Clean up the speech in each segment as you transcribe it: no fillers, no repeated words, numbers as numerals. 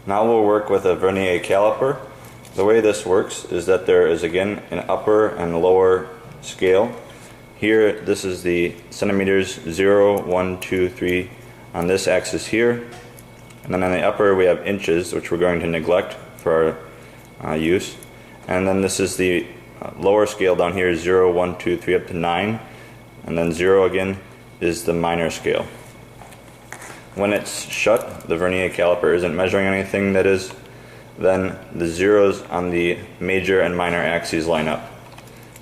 Now we'll work with a vernier caliper. The way this works is that there is again an upper and lower scale. Here this is the centimeters 0, 1, 2, 3 on this axis here. And then on the upper we have inches, which we're going to neglect for our use. And then this is the lower scale down here, 0, 1, 2, 3 up to 9. And then 0 again is the minor scale. When it's shut, the vernier caliper isn't measuring anything, that is, then the zeros on the major and minor axes line up.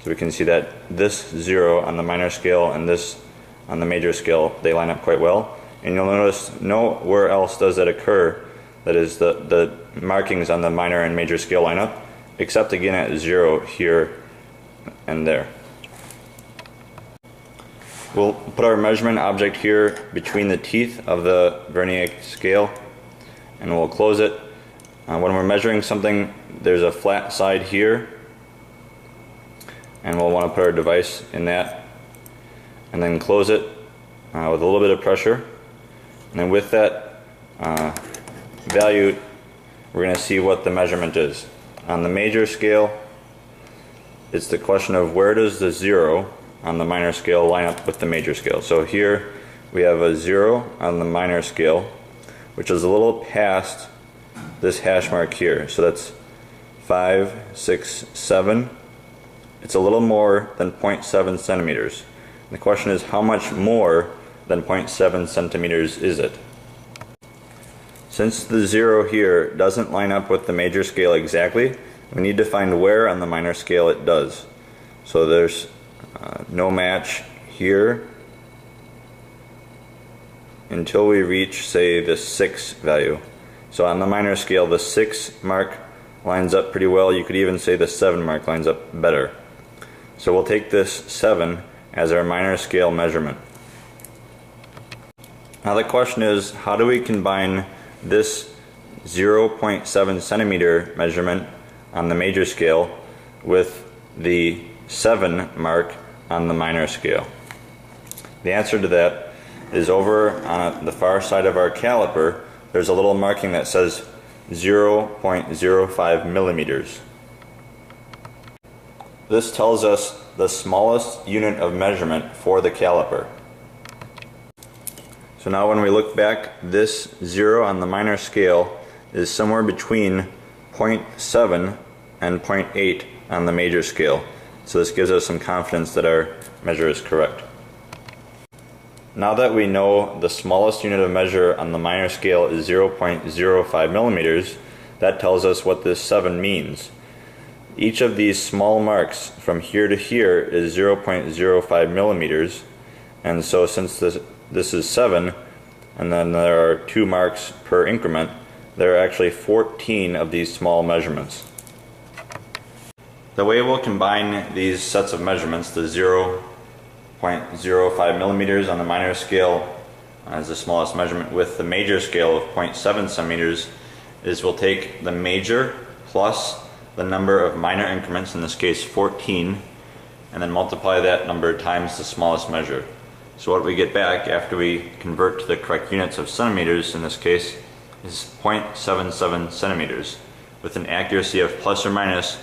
So we can see that this 0 on the minor scale and this on the major scale, they line up quite well. And you'll notice nowhere else does that occur, that is the markings on the minor and major scale line up, except again at 0 here and there. We'll put our measurement object here between the teeth of the vernier scale and we'll close it. When we're measuring something, there's a flat side here and we'll want to put our device in that and then close it with a little bit of pressure. And then with that value, we're going to see what the measurement is. On the major scale, it's the question of where does the 0 on the minor scale line up with the major scale. So here we have a 0 on the minor scale, which is a little past this hash mark here. So that's 5, 6, 7. It's a little more than 0.7 centimeters. And the question is, how much more than 0.7 centimeters is it? Since the 0 here doesn't line up with the major scale exactly, we need to find where on the minor scale it does. So there's no match here until we reach, say, the 6 value. So on the minor scale, the 6 mark lines up pretty well. You could even say the 7 mark lines up better. So we'll take this 7 as our minor scale measurement. Now the question is, how do we combine this 0.7 centimeter measurement on the major scale with the 7 mark on the minor scale? The answer to that is over on the far side of our caliper. There's a little marking that says 0.05 millimeters. This tells us the smallest unit of measurement for the caliper. So now when we look back, this 0 on the minor scale is somewhere between 0.7 and 0.8 on the major scale. So this gives us some confidence that our measure is correct. Now that we know the smallest unit of measure on the minor scale is 0.05 millimeters, that tells us what this 7 means. Each of these small marks from here to here is 0.05 millimeters, and so since this is 7, and then there are 2 marks per increment, there are actually 14 of these small measurements. The way we'll combine these sets of measurements, the 0.05 millimeters on the minor scale as the smallest measurement with the major scale of 0.7 centimeters, is we'll take the major plus the number of minor increments, in this case 14, and then multiply that number times the smallest measure. So what we get back after we convert to the correct units of centimeters, in this case, is 0.77 centimeters with an accuracy of plus or minus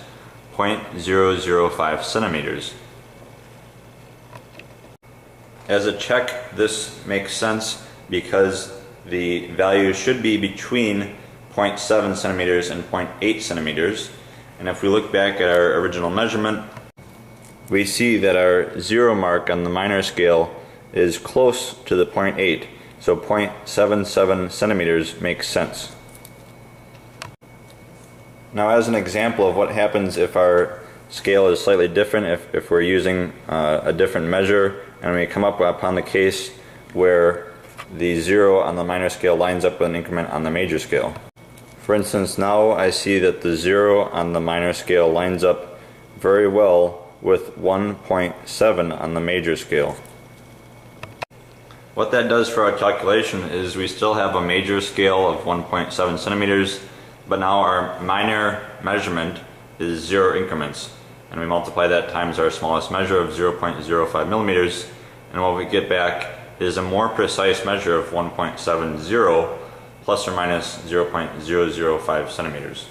0.005 centimeters. As a check, this makes sense because the value should be between 0.7 centimeters and 0.8 centimeters. And if we look back at our original measurement, we see that our 0 mark on the minor scale is close to the 0.8. So 0.77 centimeters makes sense. Now, as an example of what happens if our scale is slightly different, if we're using a different measure and we come up upon the case where the 0 on the minor scale lines up with an increment on the major scale. For instance, now I see that the 0 on the minor scale lines up very well with 1.7 on the major scale. What that does for our calculation is we still have a major scale of 1.7 centimeters, but now our minor measurement is 0 increments, and we multiply that times our smallest measure of 0.05 millimeters, and what we get back is a more precise measure of 1.70 plus or minus 0.005 centimeters.